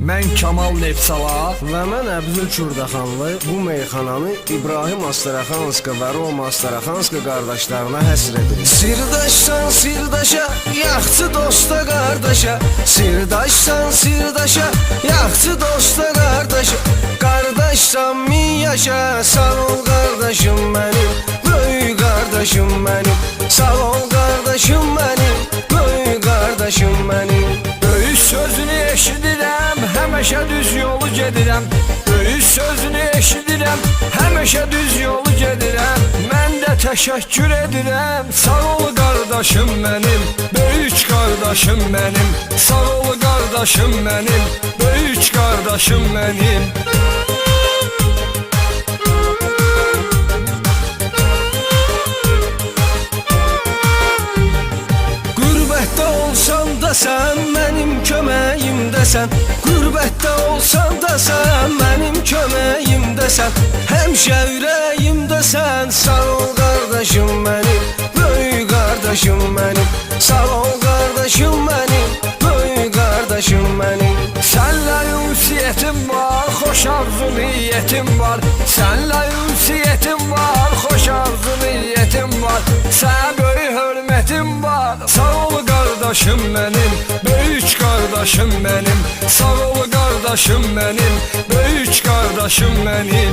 Mən Kamal Nepsala və mən Əbdül Kürdaxanlı bu meyxananı İbrahim Astaraxanska və Roma Astaraxanska qardaşlarına həsr edirik. Sirdaşsan sirdaşa, yaxçı dosta qardaşa. Sirdaşsan sirdaşa, yaxçı dosta qardaşa. Qardaşsan min yaşa, sağ ol qardaşım mənim, böyük qardaşım mənim. Sağ ol qardaşım mənim, böyük qardaşım mənim. böyük sözünü eşidirəm, həmişə düz yolu gedirəm. Böyük sözünü eşidirəm, həmişə düz yolu gedirəm. Mən də təşəkkür edirəm, sağ ol qardaşım mənim, böyük qardaşım mənim. Sağ ol qardaşım mənim, böyük qardaşım mənim. Qürbətdə olsan da sən mənim köməyimdəsən. Qürbətdə olsan da sən mənim köməyimdəsən. Həmişə ürəyimdəsən. Sağ ol qardaşım mənim, böyük qardaşım mənim. Sağ ol qardaşım mənim, böyük qardaşım mənim. Sənlə ünsiyyətim var, xoş arzu niyyətim var. Sənlə ünsiyyətim var, xoş arzu niyyətim var. Sənə böyük hörmətim var. Sağ ol qardaşım mənim, böyük qardaşım mənim. Sağ ol qardaşım mənim, böyük qardaşım mənim.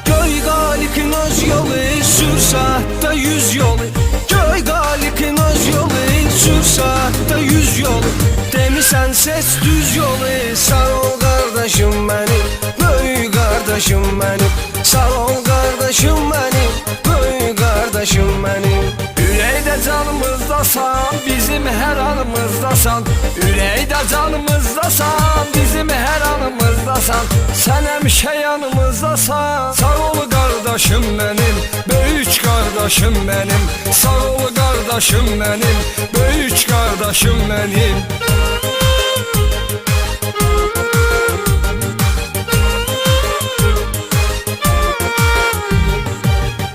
Göy qalikin öz yolu, sür saatdə 100 yolu. Göy qalikin öz yolu, sür saatdə 100 yolu. Demisən seç düz yolu. Sağ ol qardaşım mənim, böyük qardaşım mənim. Sağ ol qardaşım mənim, böyük qardaşım mənim. Ürəkdə canımızdasan, bizim hər anımızdasan. Ürəkdə canımızdasan, bizim hər anımızdasan. Sən həmişə yanımızdasan. Sağ ol qardaşım mənim, böyük qardaşım mənim. Sağ ol qardaşım mənim, böyük qardaşım mənim.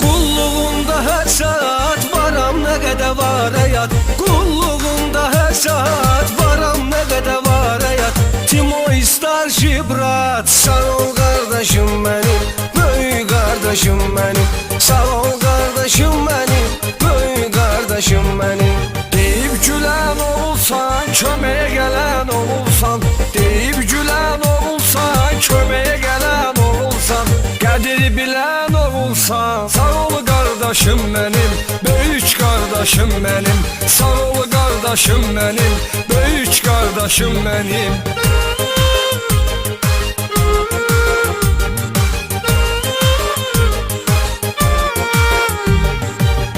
Qulluğunda hər saat varam, nə qədər var həyat. Qulluğunda hər saat varam, nə qədər var həyat. Timo Starship brat, sağ ol qardaşım mənim, böyük qardaşım mənim. Sağ ol qardaşım mənim, böyük qardaşım mənim. Deyib gülən olursan, köməyə gələn olursan. Deyib gülən olursan, köməyə gələn olursan. Qədiri bilən olursan. Sağ ol qardaşım mənim, böyük qardaşım mənim. Sağ ol qardaşım mənim, böyük qardaşım mənim.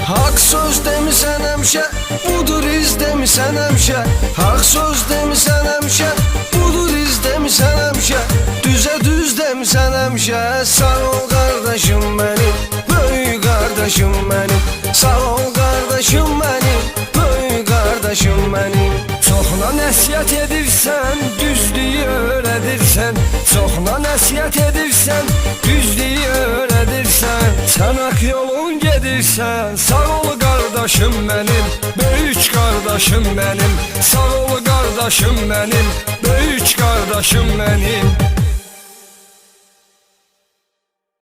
Haqq söz demisən həmişə, budur iz demisən həmişə. Haqq söz demisən həmişə, budur iz demisən həmişə. Düzə düz demisən həmişə. Sağ ol qardaşım mənim, böyük qardaşım mənim. Sağ ol qardaşım mənim, böyük qardaşım mənim. Çoxuna nəsihət edirsən, düzlüyü öyrədirsən. Çoxuna nəsihət edirsən, düzlüyü öyrədirsən. Sən haqq yolun gedirsən. Sağ ol qardaşım mənim, böyük qardaşım mənim. Sağ ol qardaşım mənim, böyük qardaşım mənim.